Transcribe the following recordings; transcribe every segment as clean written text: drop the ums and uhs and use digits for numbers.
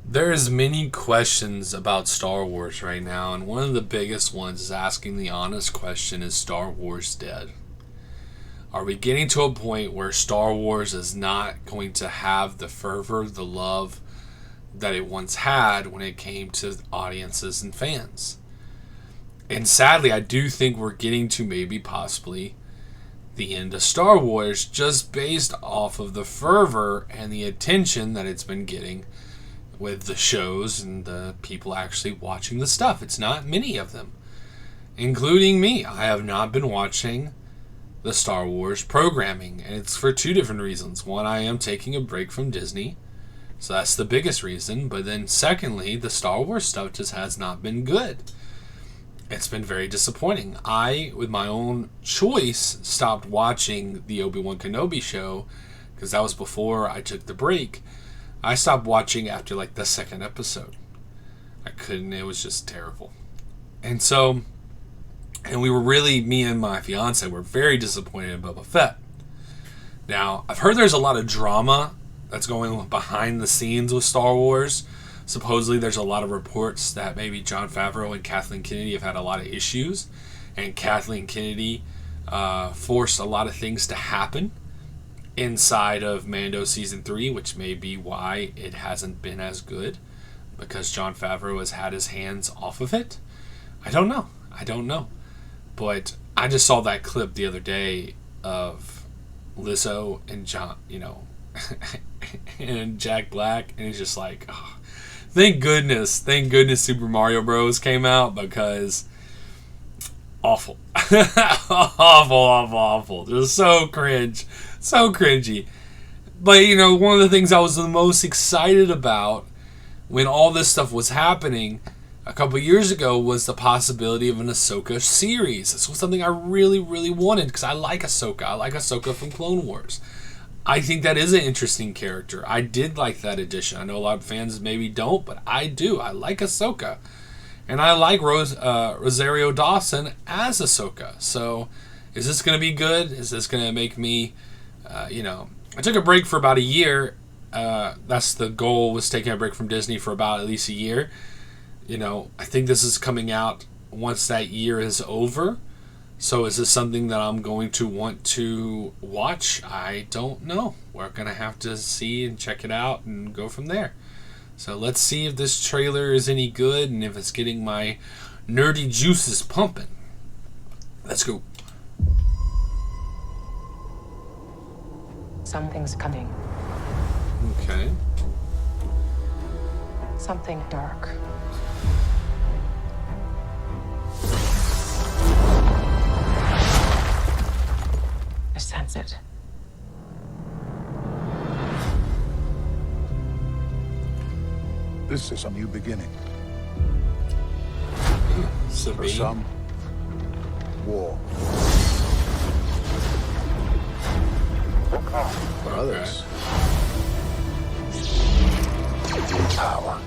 There's many questions about Star Wars right now, and one of the biggest ones is asking the honest question, is Star Wars dead? Are we getting to a point where Star Wars is not going to have the fervor, the love that it once had when it came to audiences and fans? And sadly, I do think we're getting to maybe possibly the end of Star Wars just based off of the fervor and the attention that it's been getting with the shows and the people actually watching the stuff. It's not many of them, including me. I have not been watching the Star Wars programming, and it's for two different reasons. One, I am taking a break from Disney, so that's the biggest reason. But then secondly, the Star Wars stuff just has not been good. It's been very disappointing. I, with my own choice, stopped watching the Obi-Wan Kenobi show because that was before I took the break. I stopped watching after like the second episode. I couldn't, it was just terrible. And so, and we were really, me and my fiance were very disappointed in Boba Fett. Now, I've heard there's a lot of drama that's going on behind the scenes with Star Wars. Supposedly there's a lot of reports that maybe Jon Favreau and Kathleen Kennedy have had a lot of issues, and Kathleen Kennedy forced a lot of things to happen inside of Mando Season 3, which may be why it hasn't been as good, because Jon Favreau has had his hands off of it. I don't know. But I just saw that clip the other day of Lizzo and John, and Jack Black, and it's just like, oh, thank goodness Super Mario Bros. Came out, because awful. awful. Just so cringe. So cringy. But, one of the things I was the most excited about when all this stuff was happening a couple years ago was the possibility of an Ahsoka series. This was something I really, really wanted, because I like Ahsoka. I like Ahsoka from Clone Wars. I think that is an interesting character. I did like that addition. I know a lot of fans maybe don't, but I do. I like Ahsoka. And I like Rosario Dawson as Ahsoka. So, is this going to be good? Is this going to make me, I took a break for about a year. That's the goal, was taking a break from Disney for about at least a year. I think this is coming out once that year is over. So is this something that I'm going to want to watch? I don't know. We're going to have to see and check it out and go from there. So let's see if this trailer is any good and if it's getting my nerdy juices pumping. Let's go. Something's coming. Okay. Something dark. I sense it. This is a new beginning. For Sabine. some, war. For others, power.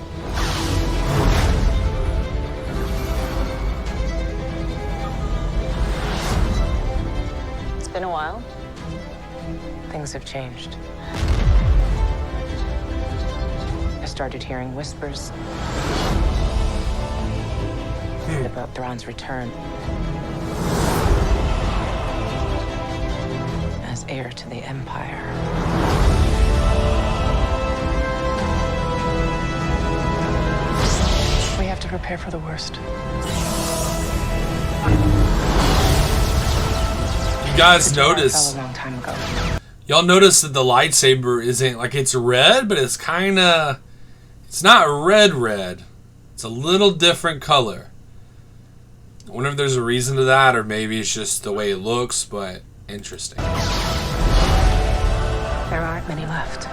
It's been a while. Things have changed. I started hearing whispers about Thrawn's return as heir to the Empire. We have to prepare for the worst. You guys Fell notice, a long time ago. y'all notice that the lightsaber isn't, like, it's red, but it's it's not red. It's a little different color. I wonder if there's a reason to that, or maybe it's just the way it looks, but interesting. There aren't many left.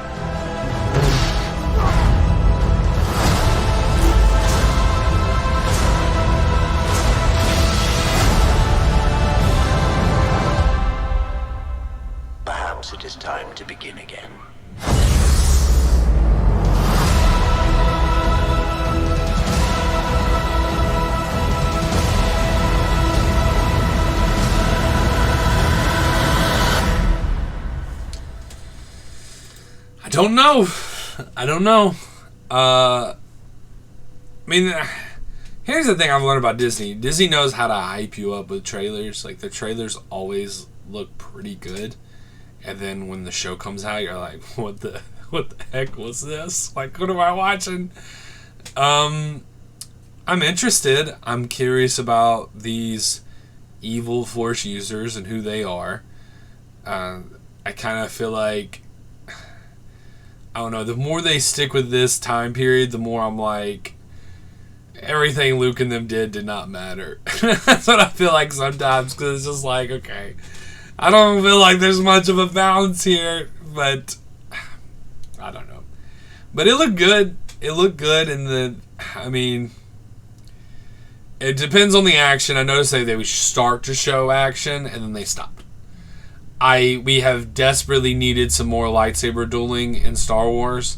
Perhaps it is time to begin again. I don't know. I mean, here's the thing I've learned about Disney. Disney knows how to hype you up with trailers. Like, the trailers always look pretty good. And then when the show comes out, you're like, what the heck was this? Like, what am I watching? I'm interested. I'm curious about these evil Force users and who they are. I kind of feel like, I don't know, the more they stick with this time period, the more I'm like, everything Luke and them did not matter. That's what I feel like sometimes, because it's just like, okay, I don't feel like there's much of a balance here, but I don't know. But it looked good. It looked good, and I mean, it depends on the action. I noticed they would start to show action, and then they stopped. We have desperately needed some more lightsaber dueling in Star Wars.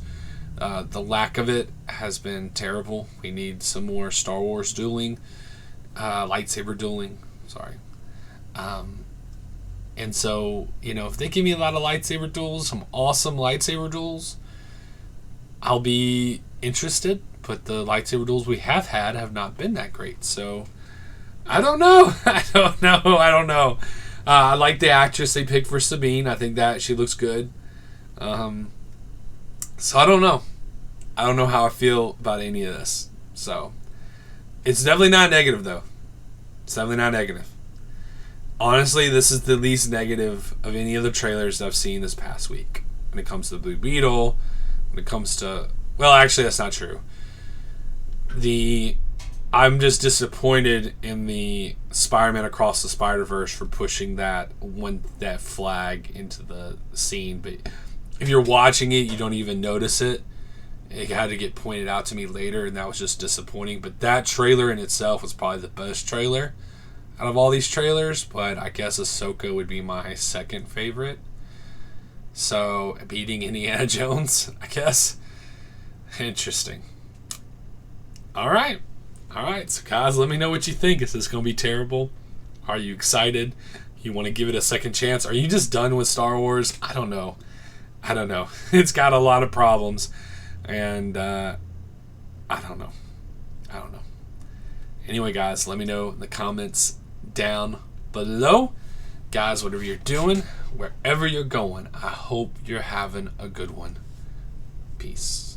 The lack of it has been terrible. We need some more Star Wars dueling, lightsaber dueling. Sorry. And so, if they give me a lot of lightsaber duels, some awesome lightsaber duels, I'll be interested. But the lightsaber duels we have had have not been that great. So, I don't know. I don't know. I like the actress they picked for Sabine. I think that she looks good. So I don't know. I don't know how I feel about any of this. So it's definitely not negative, though. It's definitely not negative. Honestly, this is the least negative of any of the trailers I've seen this past week. When it comes to the Blue Beetle, when it comes to... Well, actually, that's not true. I'm just disappointed in the Spider-Man Across the Spider-Verse for pushing that flag into the scene. But if you're watching it, you don't even notice it. It had to get pointed out to me later, and that was just disappointing. But that trailer in itself was probably the best trailer out of all these trailers. But I guess Ahsoka would be my second favorite. So, beating Indiana Jones, I guess. Interesting. All right, so guys, let me know what you think. Is this going to be terrible? Are you excited? You want to give it a second chance? Are you just done with Star Wars? I don't know. It's got a lot of problems, and I don't know. Anyway, guys, let me know in the comments down below. Guys, whatever you're doing, wherever you're going, I hope you're having a good one. Peace.